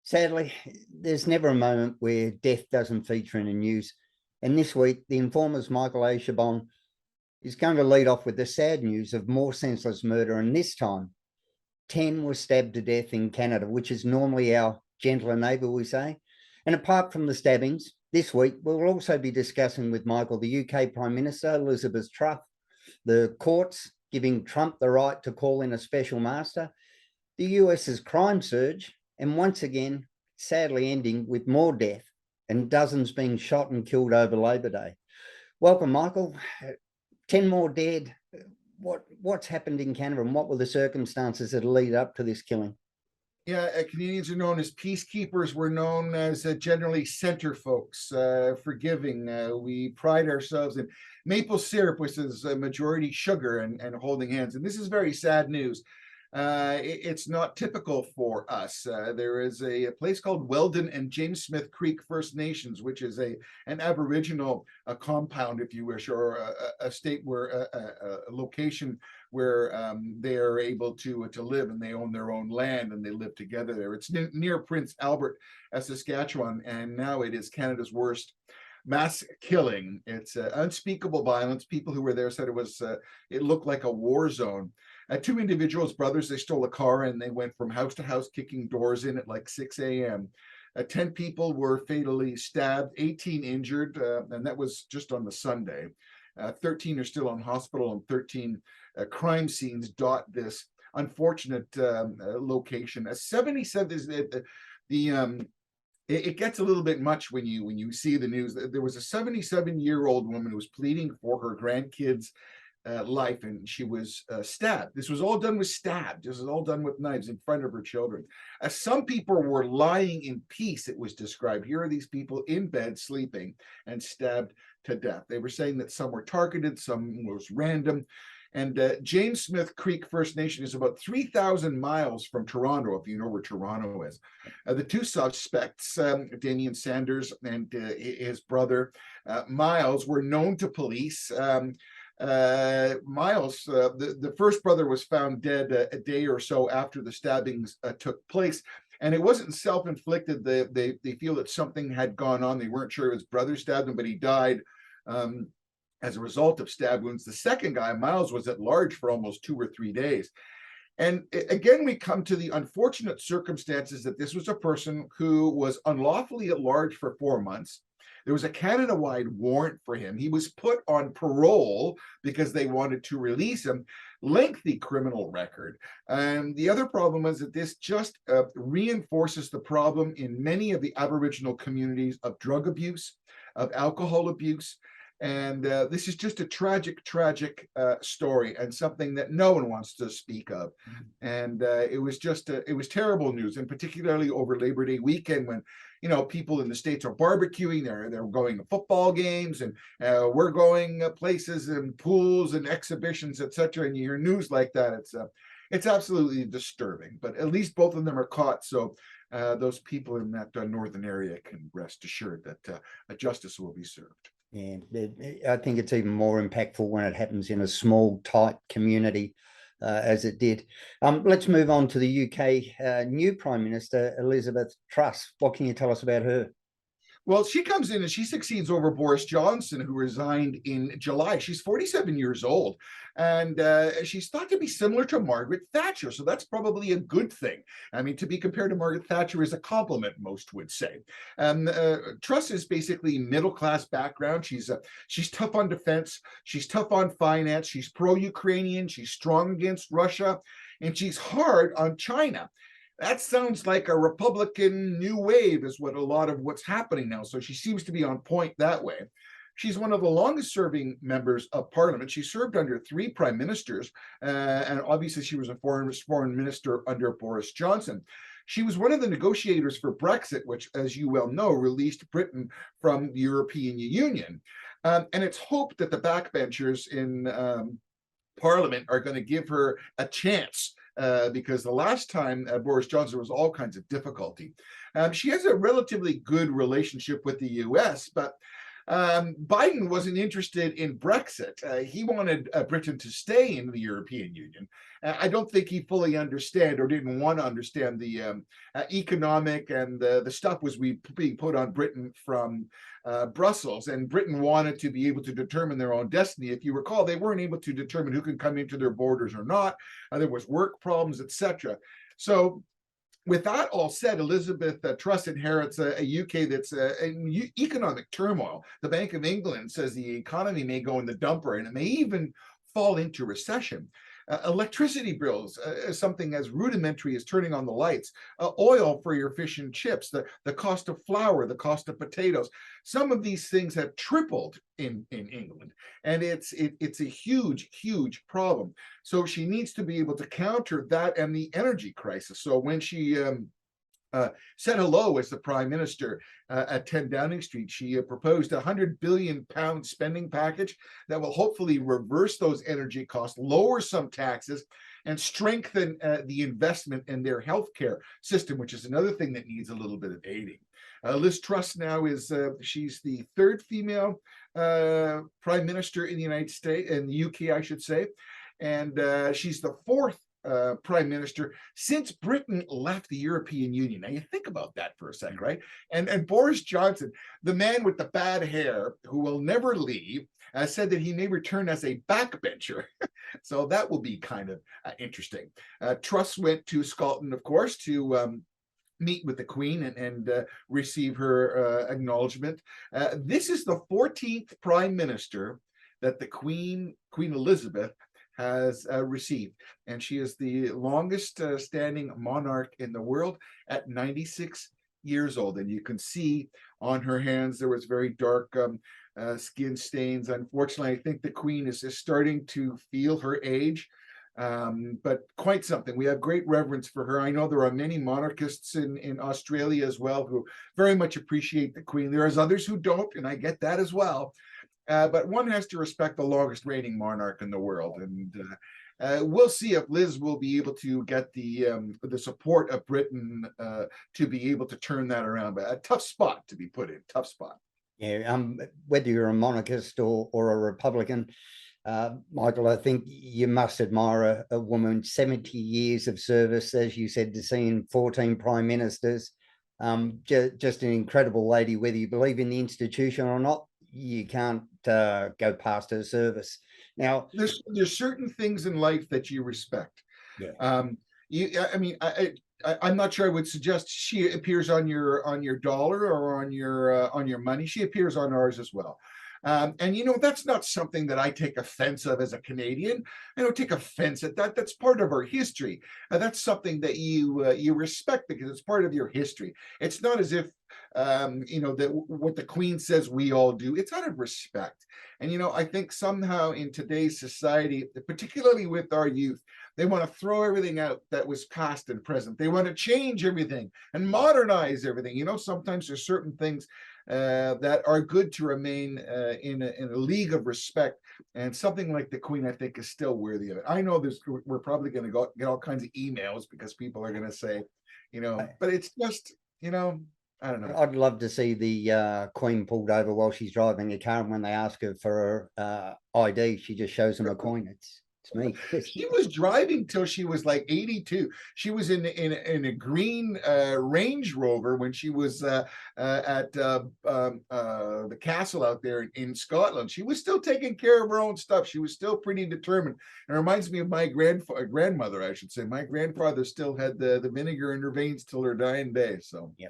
Sadly, there's never a moment where death doesn't feature in the news. And this week, the Informer's Michael A. Charbon is going to lead off with the sad news of more senseless murder. And this time, 10 were stabbed to death in Canada, which is normally our gentler neighbour, we say. And apart from the stabbings, this week, we'll also be discussing with Michael the UK Prime Minister, Elizabeth Truss, the courts giving Trump the right to call in a special master, the US's crime surge, and once again, sadly ending with more death and dozens being shot and killed over Labor Day. Welcome, Michael. 10 more dead. What's happened in Canada and what were the circumstances that lead up to this killing? Yeah, Canadians are known as peacekeepers. We're known as generally center folks, forgiving. We pride ourselves in maple syrup, which is majority sugar, and holding hands. And this is very sad news. It's not typical for us. There is a place called Weldon and James Smith Creek First Nations, which is an Aboriginal compound, if you wish, or a state where a location where they are able to live, and they own their own land and they live together there. It's near Prince Albert, Saskatchewan, and now it is Canada's worst mass killing. It's unspeakable violence. People who were there said it looked like a war zone. Two individuals, brothers, they stole a car and they went from house to house, kicking doors in at like 6 a.m. 10 people were fatally stabbed, 18 injured, and that was just on the Sunday. 13 are still on hospital, and 13 crime scenes dot this unfortunate location. 77 is it gets a little bit much when you see the news. There was a 77-year-old woman who was pleading for her grandkids' life, and she was stabbed. This was all done with stabs. This was all done with knives in front of her children. Some people were lying in peace, it was described. Here are these people in bed sleeping and stabbed to death. They were saying that some were targeted, some was random. And James Smith Creek First Nation is about 3,000 miles from Toronto, if you know where Toronto is. The two suspects, Damian Sanders and his brother Miles, were known to police. Miles, the first brother, was found dead a day or so after the stabbings took place. And it wasn't self-inflicted. They feel that something had gone on. They weren't sure if his brother stabbed him, but he died as a result of stab wounds. The second guy, Miles, was at large for almost 2 or 3 days. And again, we come to the unfortunate circumstances that this was a person who was unlawfully at large for 4 months. There was a Canada-wide warrant for him. He was put on parole because they wanted to release him. Lengthy criminal record. And the other problem is that this just reinforces the problem in many of the Aboriginal communities of drug abuse, of alcohol abuse. And this is just a tragic story, and something that no one wants to speak of. And it was terrible news, and particularly over Labor Day weekend, when people in the States are barbecuing, they're going to football games, and we're going places and pools and exhibitions, etc. And you hear news like that, it's absolutely disturbing. But at least both of them are caught, so those people in that northern area can rest assured that justice will be served. Yeah, I think it's even more impactful when it happens in a small, tight community, as it did. Let's move on to the UK new Prime Minister, Elizabeth Truss. What can you tell us about her? Well, she comes in and she succeeds over Boris Johnson, who resigned in July. She's 47 years old, and she's thought to be similar to Margaret Thatcher, so that's probably a good thing. I mean, to be compared to Margaret Thatcher is a compliment, most would say. Truss is basically middle-class background. She's tough on defense. She's tough on finance. She's pro-Ukrainian. She's strong against Russia, and she's hard on China. That sounds like a Republican new wave, is what a lot of what's happening now. So she seems to be on point that way. She's one of the longest serving members of parliament. She served under 3 prime ministers, and obviously she was a foreign minister under Boris Johnson. She was one of the negotiators for Brexit, which, as you well know, released Britain from the European Union. And it's hoped that the backbenchers in parliament are going to give her a chance, because the last time Boris Johnson was all kinds of difficulty. She has a relatively good relationship with the US, but Biden wasn't interested in Brexit. He wanted Britain to stay in the European Union. I don't think he fully understand or didn't want to understand the economic and the stuff was being put on Britain from Brussels. And Britain wanted to be able to determine their own destiny. If you recall, they weren't able to determine who can come into their borders or not. There was work problems, etc. So with that all said, Elizabeth Truss inherits a UK that's in economic turmoil. The Bank of England says the economy may go in the dumper and it may even fall into recession. Electricity bills, something as rudimentary as turning on the lights, oil for your fish and chips, the cost of flour, the cost of potatoes. Some of these things have tripled in England, and it's a huge problem. So she needs to be able to counter that and the energy crisis. So when she said hello as the prime minister at 10 Downing Street, she proposed a £100 billion spending package that will hopefully reverse those energy costs, lower some taxes, and strengthen the investment in their healthcare system, which is another thing that needs a little bit of aiding. Liz Truss now is she's the third female prime minister in the United States, in the UK, I should say, and she's the fourth prime minister since Britain left the European Union. Now you think about that for a second, right? And Boris Johnson, the man with the bad hair who will never leave, said that he may return as a backbencher. So that will be kind of interesting. Truss went to Scotland, of course, to meet with the Queen and receive her acknowledgement. This is the 14th prime minister that the Queen Elizabeth has received, and she is the longest standing monarch in the world at 96 years old. And you can see on her hands there was very dark skin stains. Unfortunately, I think the Queen is starting to feel her age, but quite something. We have great reverence for her. I know there are many monarchists in Australia as well who very much appreciate the Queen. There are others who don't, and I get that as well. But one has to respect the longest reigning monarch in the world, and we'll see if Liz will be able to get the support of Britain to be able to turn that around. But a tough spot to be put in, tough spot. Yeah, whether you're a monarchist or a Republican, Michael, I think you must admire a woman, 70 years of service, as you said, to seeing 14 prime ministers. Just an incredible lady, whether you believe in the institution or not. You can't go past her service. Now, there's certain things in life that you respect. Yeah. I'm not sure I would suggest she appears on your dollar or on your money. She appears on ours as well. And that's not something that I take offense of as a Canadian. I don't take offense at that. That's part of our history. That's something that you respect because it's part of your history. It's not as if that what the Queen says we all do. It's out of respect. And I think somehow in today's society, particularly with our youth, they want to throw everything out that was past and present. They want to change everything and modernize everything. Sometimes there's certain things that are good to remain in a league of respect, and something like the Queen, I think, is still worthy of it. I know we're probably going to get all kinds of emails because people are going to say, but it's just, I don't know. I'd love to see the Queen pulled over while she's driving a car, and when they ask her for her ID, she just shows them a coin. It's me. She was driving till she was like 82. She was in a green Range Rover when she was at the castle out there in Scotland. She was still taking care of her own stuff. She was still pretty determined. It reminds me of my grandmother, I should say. My grandfather still had the vinegar in her veins till her dying day. So yeah,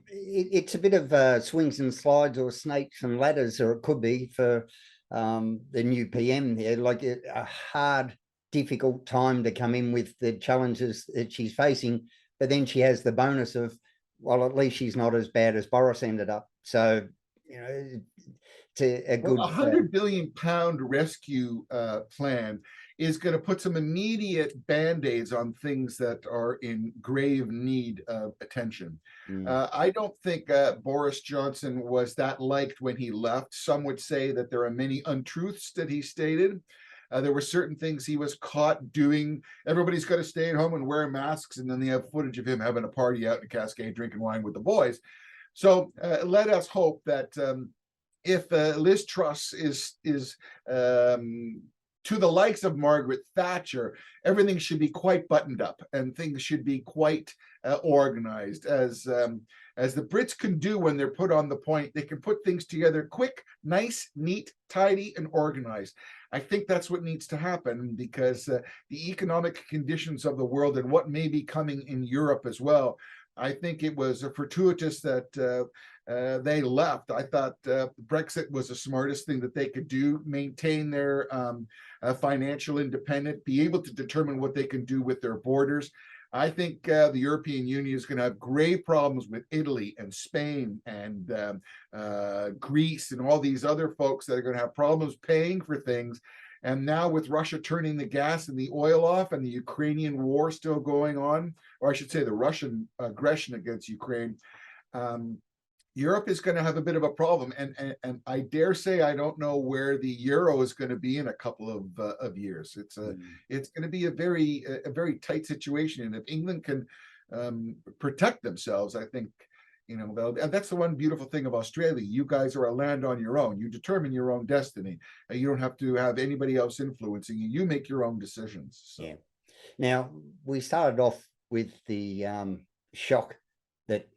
it's a bit of swings and slides, or snakes and ladders, or it could be for the new PM there, like a hard, difficult time to come in with the challenges that she's facing. But then she has the bonus of, well, at least she's not as bad as Boris ended up. So, it's a good £100 billion rescue plan is going to put some immediate band-aids on things that are in grave need of attention. I don't think Boris Johnson was that liked when he left. Some would say that there are many untruths that he stated. There were certain things he was caught doing. Everybody's got to stay at home and wear masks, and then they have footage of him having a party out in Cascade drinking wine with the boys. So let us hope that if Liz Truss is to the likes of Margaret Thatcher, everything should be quite buttoned up and things should be quite organized, as the Brits can do when they're put on the point. They can put things together quick, nice, neat, tidy, and organized. I think that's what needs to happen, because the economic conditions of the world and what may be coming in Europe as well, I think it was fortuitous that they left. I thought Brexit was the smartest thing that they could do, maintain their financial independence, be able to determine what they can do with their borders. I think the European Union is going to have grave problems with Italy and Spain and Greece and all these other folks that are going to have problems paying for things. And now with Russia turning the gas and the oil off and the Ukrainian war still going on, or I should say the Russian aggression against Ukraine, Europe is going to have a bit of a problem. And I dare say I don't know where the euro is going to be in a couple of years. It's going to be a very tight situation. And if England can protect themselves, I think, you know, and that's the one beautiful thing of Australia. You guys are a land on your own. You determine your own destiny. You don't have to have anybody else influencing you. You make your own decisions. So. Yeah. Now, we started off with the shock that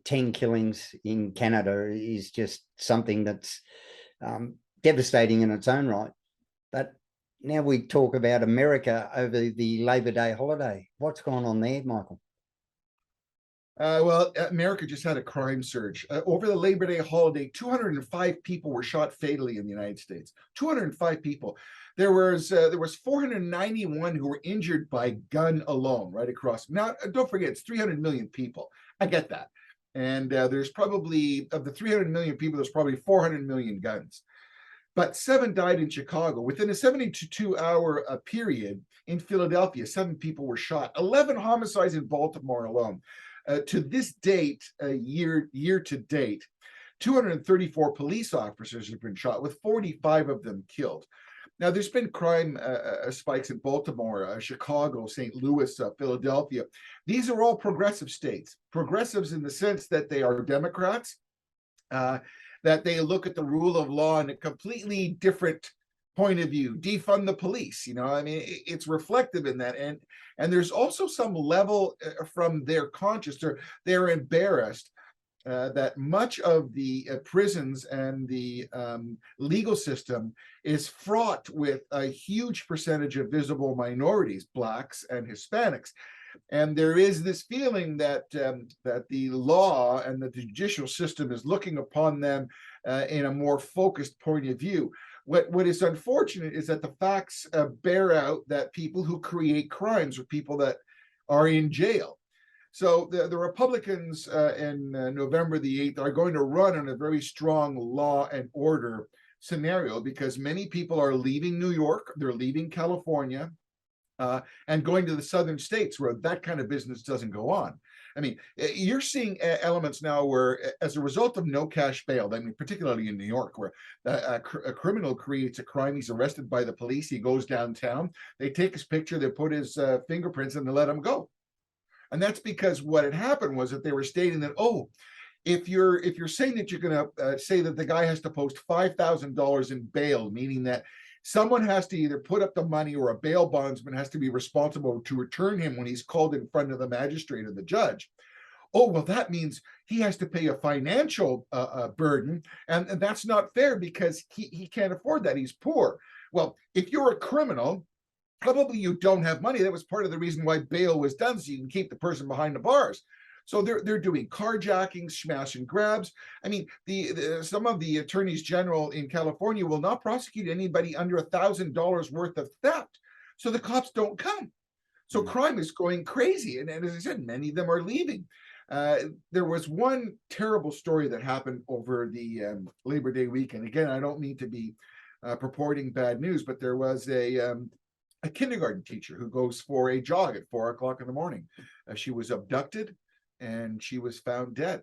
10 killings in Canada is just something that's devastating in its own right. But now we talk about America over the Labor Day holiday. What's going on there, Michael? Well, America just had a crime surge. Over the Labor Day holiday, 205 people were shot fatally in the United States. 205 people. There was 491 who were injured by gun alone, right across. Now, don't forget, it's 300 million people. I get that. And there's probably, of the 300 million people, there's probably 400 million guns. But 7 died in Chicago. Within a 72-hour period in Philadelphia, 7 people were shot. 11 homicides in Baltimore alone. To this date, year to date, 234 police officers have been shot, with 45 of them killed. Now, there's been crime spikes in Baltimore, Chicago, St. Louis, Philadelphia. These are all progressive states. Progressives in the sense that they are Democrats, that they look at the rule of law in a completely different point of view. Defund the police, you know, I mean, it's reflective in that. And there's also some level from their conscience, they're embarrassed that much of the prisons and the legal system is fraught with a huge percentage of visible minorities, Blacks and Hispanics. And there is this feeling that that the law and the judicial system is looking upon them in a more focused point of view. What is unfortunate is that the facts bear out that people who create crimes are people that are in jail. So the Republicans in November the 8th are going to run on a very strong law and order scenario, because many people are leaving New York, they're leaving California, and going to the southern states where that kind of business doesn't go on. I mean, you're seeing elements now where, as a result of no cash bail, I mean, particularly in New York, where a criminal creates a crime, he's arrested by the police, he goes downtown, they take his picture, they put his fingerprints, and they let him go. And that's because what had happened was that they were stating that, oh, if you're saying that you're going to say that the guy has to post $5,000 in bail, meaning that someone has to either put up the money or a bail bondsman has to be responsible to return him when he's called in front of the magistrate or the judge. Oh, well, that means he has to pay a financial burden, and that's not fair because he can't afford that. He's poor. Well, if you're a criminal, probably you don't have money. That was part of the reason why bail was done, so you can keep the person behind the bars. So they're doing carjackings, smash and grabs. I mean, some of the attorneys general in California will not prosecute anybody under $1,000 worth of theft. So the cops don't come. So crime is going crazy. And as I said, many of them are leaving. There was one terrible story that happened over the Labor Day weekend. Again, I don't mean to be purporting bad news, but there was a kindergarten teacher who goes for a jog at 4 o'clock in the morning. She was abducted and she was found dead.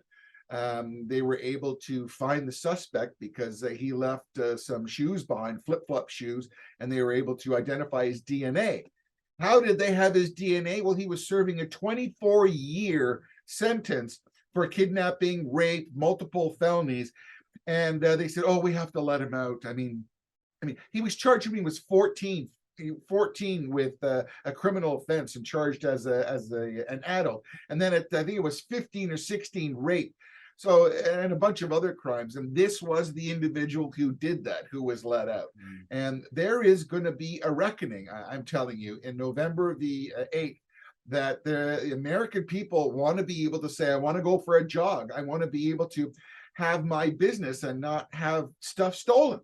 They were able to find the suspect because he left some shoes behind, flip-flop shoes, and they were able to identify his DNA. How did they have his DNA? Well, he was serving a 24-year sentence for kidnapping, rape, multiple felonies. And they said, "Oh, we have to let him out." He was charged when he was 14 with a criminal offense and charged as an adult, and then I think it was 15 or 16 rape, so, and a bunch of other crimes. And this was the individual who did that, who was let out. And there is going to be a reckoning, I'm telling you, in November the 8th, that the American people want to be able to say, I want to go for a jog, I want to be able to have my business and not have stuff stolen.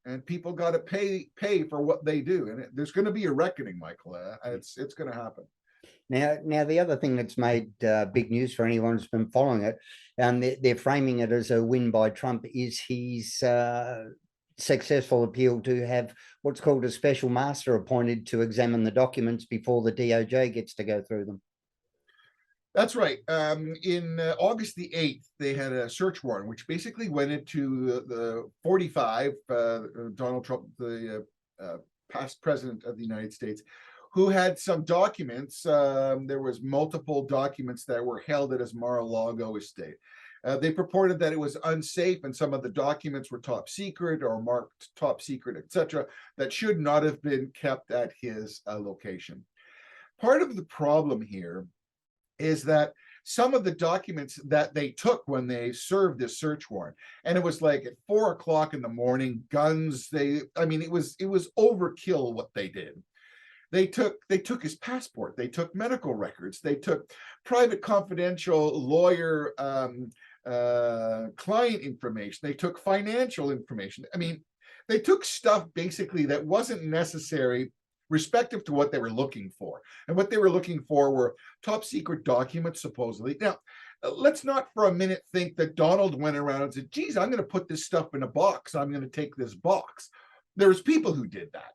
And people got to pay for what they do, and there's going to be a reckoning, Michael. It's going to happen. Now, the other thing that's made big news for anyone who's been following it, and they're framing it as a win by Trump, is his successful appeal to have what's called a special master appointed to examine the documents before the DOJ gets to go through them. That's right. In August the 8th, they had a search warrant, which basically went into the 45, Donald Trump, the past president of the United States, who had some documents. There was multiple documents that were held at his Mar-a-Lago estate. They purported that it was unsafe, and some of the documents were top secret or marked top secret, etc., that should not have been kept at his location. Part of the problem here is that some of the documents that they took when they served this search warrant, and it was like at 4 o'clock in the morning, guns, it was overkill what they did. They took his passport, they took medical records, they took private confidential lawyer client information, they took financial information. They took stuff basically that wasn't necessary respective to what they were looking for. And what they were looking for were top secret documents, supposedly. Now, let's not for a minute think that Donald went around and said, geez, I'm going to put this stuff in a box, I'm going to take this box. There's people who did that.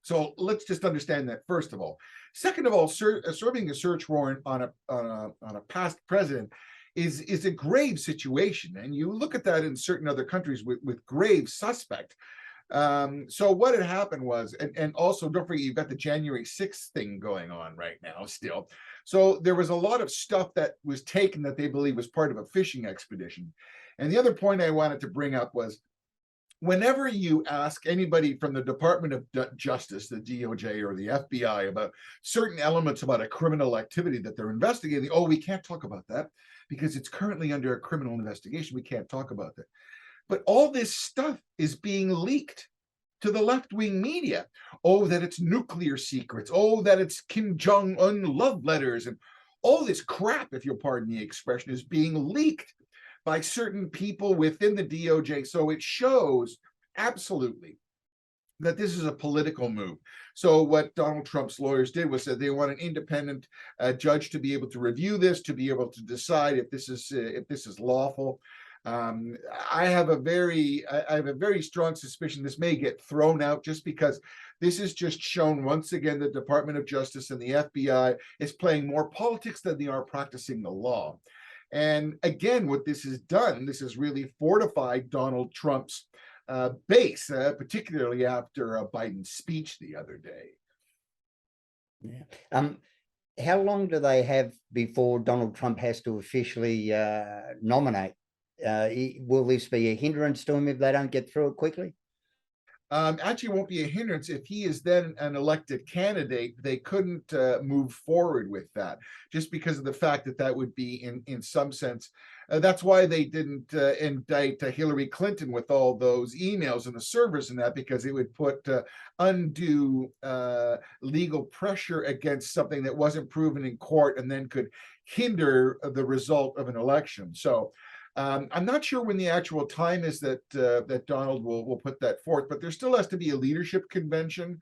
So let's just understand that, first of all. Second of all, serving a search warrant on a past president is a grave situation. And you look at that in certain other countries with grave suspect. So what had happened was, and also don't forget, you've got the January 6th thing going on right now still. So there was a lot of stuff that was taken that they believe was part of a fishing expedition. And the other point I wanted to bring up was, whenever you ask anybody from the Department of Justice, the DOJ or the FBI, about certain elements about a criminal activity that they're investigating, oh, we can't talk about that because it's currently under a criminal investigation. We can't talk about that. But all this stuff is being leaked to the left-wing media. Oh, that it's nuclear secrets. Oh, that it's Kim Jong-un love letters. And all this crap, if you'll pardon the expression, is being leaked by certain people within the DOJ. So it shows absolutely that this is a political move. So what Donald Trump's lawyers did was that they want an independent judge to be able to review this, to be able to decide if this is lawful. I have a very strong suspicion this may get thrown out, just because this is just shown once again the Department of Justice and the FBI is playing more politics than they are practicing the law. And again, what this has done, this has really fortified Donald Trump's base, particularly after Biden's speech the other day. Yeah. How long do they have before Donald Trump has to officially nominate? Will this be a hindrance to him if they don't get through it quickly? Actually, won't be a hindrance. If he is then an elected candidate, they couldn't move forward with that, just because of the fact that that would be in some sense. That's why they didn't indict Hillary Clinton with all those emails and the servers and that, because it would put undue legal pressure against something that wasn't proven in court and then could hinder the result of an election. So I'm not sure when the actual time is that Donald will put that forth, but there still has to be a leadership convention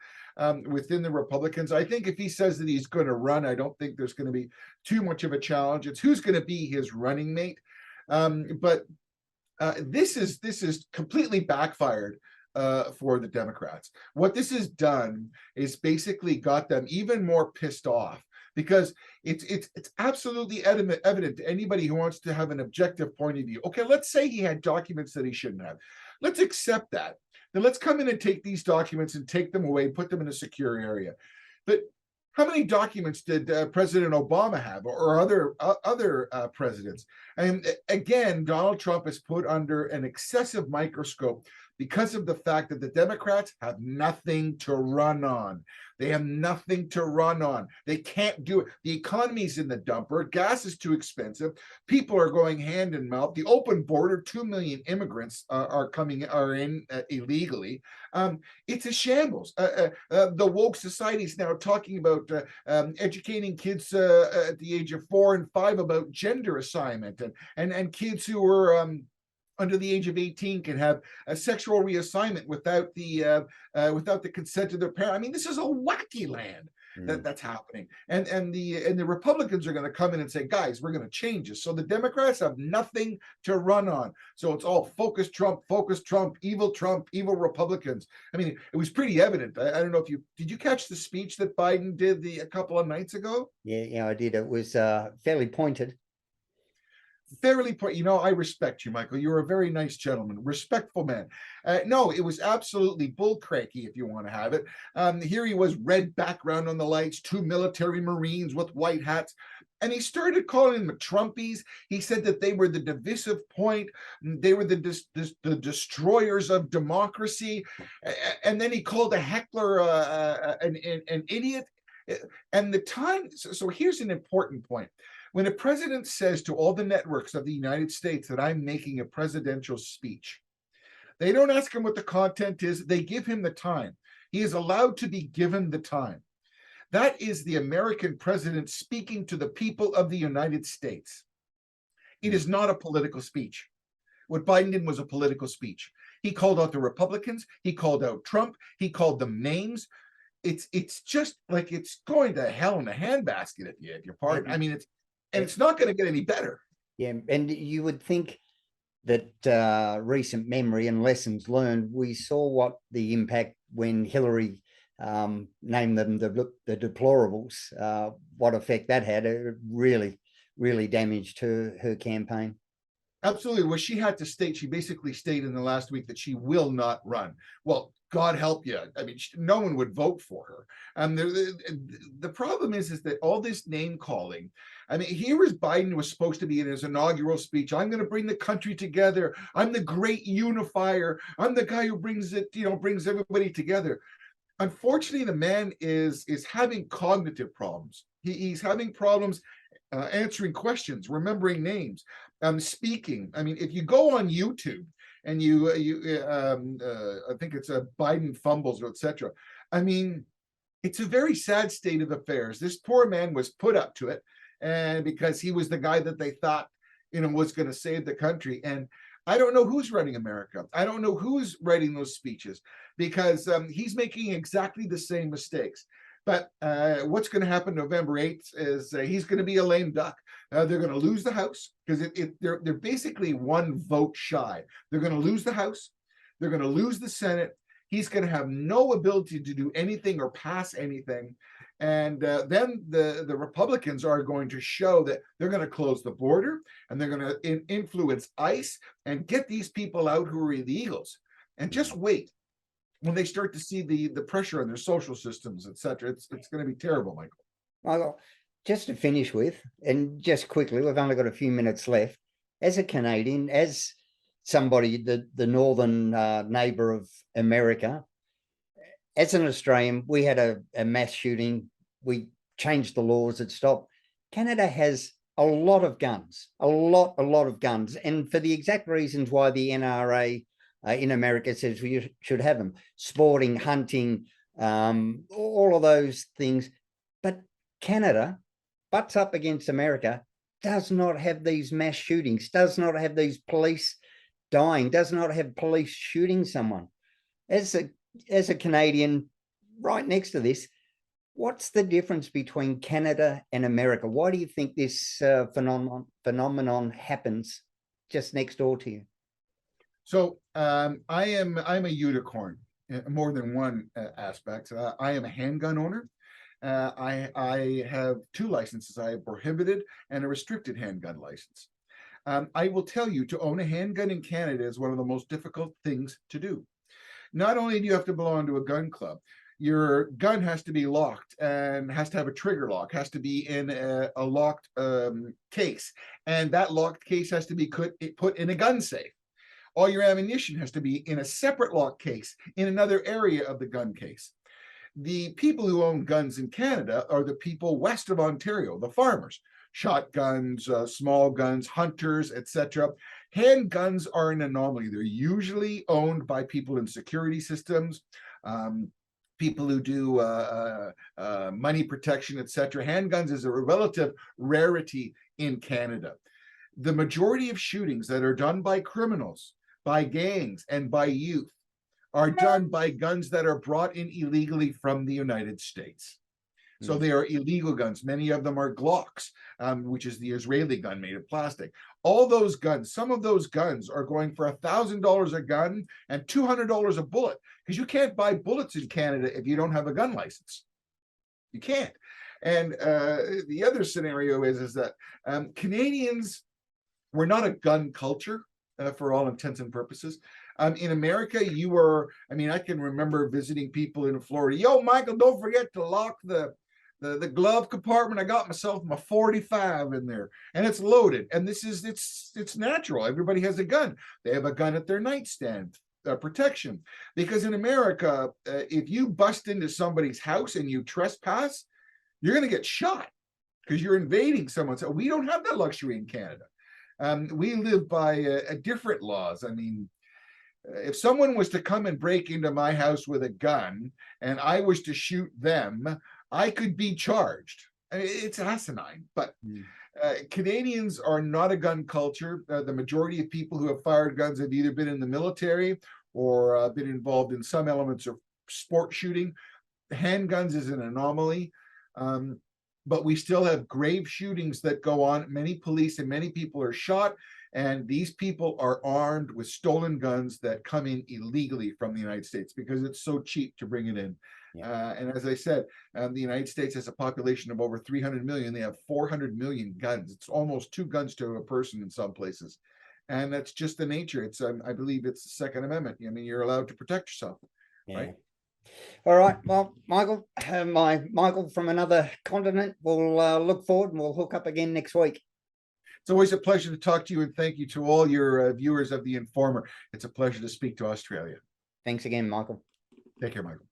within the Republicans. I think if he says that he's going to run, I don't think there's going to be too much of a challenge. It's who's going to be his running mate. But this is completely backfired for the Democrats. What this has done is basically got them even more pissed off, because it's absolutely evident to anybody who wants to have an objective point of view. Okay, let's say he had documents that he shouldn't have. Let's accept that. Then let's come in and take these documents and take them away, put them in a secure area. But How many documents did President Obama have, or other presidents? And again, Donald Trump is put under an excessive microscope because of the fact that the Democrats have nothing to run on. They have nothing to run on. They can't do it. The economy's in the dumper. Gas is too expensive. People are going hand in mouth. The open border, 2 million immigrants are in illegally. It's a shambles. The woke society is now talking about educating kids at the age of 4 and 5 about gender assignment, and kids who are under the age of 18 can have a sexual reassignment without the consent of their parent. I mean, this is a wacky land that's happening, and the Republicans are going to come in and say, guys, we're going to change this. So the Democrats have nothing to run on. So it's all focus Trump, evil Republicans. I mean, it was pretty evident. I don't know if did you catch the speech that Biden did a couple of nights ago? Yeah, I did. It was fairly pointed. I respect you, Michael. You're a very nice gentleman, respectful man. No, it was absolutely bull cranky, if you want to have it. Here he was, red background on the lights, 2 military Marines with white hats. And he started calling them Trumpies. He said that they were the divisive point. They were the destroyers of democracy. And then he called a heckler an idiot. And the time, so here's an important point. When a president says to all the networks of the United States that I'm making a presidential speech, they don't ask him what the content is. They give him the time. He is allowed to be given the time. That is the American president speaking to the people of the United States. It is not a political speech. What Biden did was a political speech. He called out the Republicans. He called out Trump. He called them names. It's just like it's going to hell in a handbasket, if you're pardon. I mean, it's not going to get any better. Yeah, and you would think that recent memory and lessons learned, we saw what the impact when Hillary named them the deplorables, what effect that had. It really, really damaged her campaign. Absolutely. Well, she had to state, she basically stated in the last week that she will not run. Well, God help you. I mean, no one would vote for her. The problem is that all this name calling, I mean, here is Biden was supposed to be in his inaugural speech. I'm going to bring the country together. I'm the great unifier. I'm the guy who brings everybody together. Unfortunately, the man is having cognitive problems. He's having problems answering questions, remembering names, speaking. I mean, if you go on YouTube and I think it's a Biden fumbles or etc. I mean, it's a very sad state of affairs. This poor man was put up to it, and because he was the guy that they thought, was going to save the country. And I don't know who's running America. I don't know who's writing those speeches, because he's making exactly the same mistakes. But what's going to happen November 8th is he's going to be a lame duck. They're going to lose the House, because they're basically one vote shy. They're going to lose the House. They're going to lose the Senate. He's going to have no ability to do anything or pass anything. And then the Republicans are going to show that they're going to close the border, and they're going to influence ICE and get these people out who are illegals. And just wait. When they start to see the pressure on their social systems, etc., it's going to be terrible, Michael. Well, just to finish with, and just quickly, we've only got a few minutes left. As a Canadian, as somebody, the northern neighbour of America, as an Australian, we had a mass shooting. We changed the laws that stopped. Canada has a lot of guns, a lot of guns, and for the exact reasons why the NRA in America says we should have them: sporting, hunting, all of those things. But Canada butts up against America, does not have these mass shootings, does not have these police dying, does not have police shooting someone. As a Canadian right next to this, what's the difference between Canada and America? Why do you think this phenomenon happens just next door to you? So I'm a unicorn in more than one aspect. I am a handgun owner. I have 2 licenses. I have a prohibited and a restricted handgun license. I will tell you, to own a handgun in Canada is one of the most difficult things to do. Not only do you have to belong to a gun club, your gun has to be locked and has to have a trigger lock, has to be in a locked case. And that locked case has to be put in a gun safe. All your ammunition has to be in a separate lock case in another area of the gun case. The people who own guns in Canada are the people west of Ontario, the farmers. Shotguns, small guns, hunters, etc. Handguns are an anomaly. They're usually owned by people in security systems, people who do money protection, etc. Handguns is a relative rarity in Canada. The majority of shootings that are done by criminals, by gangs, and by youth are done by guns that are brought in illegally from the United States. So they are illegal guns. Many of them are Glocks, which is the Israeli gun made of plastic. All those guns, some of those guns are going for $1,000 a gun and $200 a bullet, because you can't buy bullets in Canada if you don't have a gun license. You can't. And the other scenario is that Canadians, we're not a gun culture for all intents and purposes. In America, I can remember visiting people in Florida. Yo, Michael, don't forget to lock the glove compartment. I got myself my 45 in there, and it's loaded. And it's natural. Everybody has a gun. They have a gun at their nightstand, protection. Because in America, if you bust into somebody's house and you trespass, you're going to get shot because you're invading someone's house. We don't have that luxury in Canada. We live by different laws. I mean, if someone was to come and break into my house with a gun and I was to shoot them, I could be charged. I mean, it's asinine, but Canadians are not a gun culture. The majority of people who have fired guns have either been in the military or been involved in some elements of sport shooting. Handguns is an anomaly. But we still have grave shootings that go on. Many police and many people are shot, and these people are armed with stolen guns that come in illegally from the United States because it's so cheap to bring it in. Yeah. And as I said, the United States has a population of over 300 million. They have 400 million guns. It's almost 2 guns to a person in some places. And that's just the nature. It's, I believe it's the Second Amendment. I mean, you're allowed to protect yourself, right? All right. Well, Michael, Michael from another continent, we'll look forward and we'll hook up again next week. It's always a pleasure to talk to you, and thank you to all your viewers of The Informer. It's a pleasure to speak to Australia. Thanks again, Michael. Take care, Michael.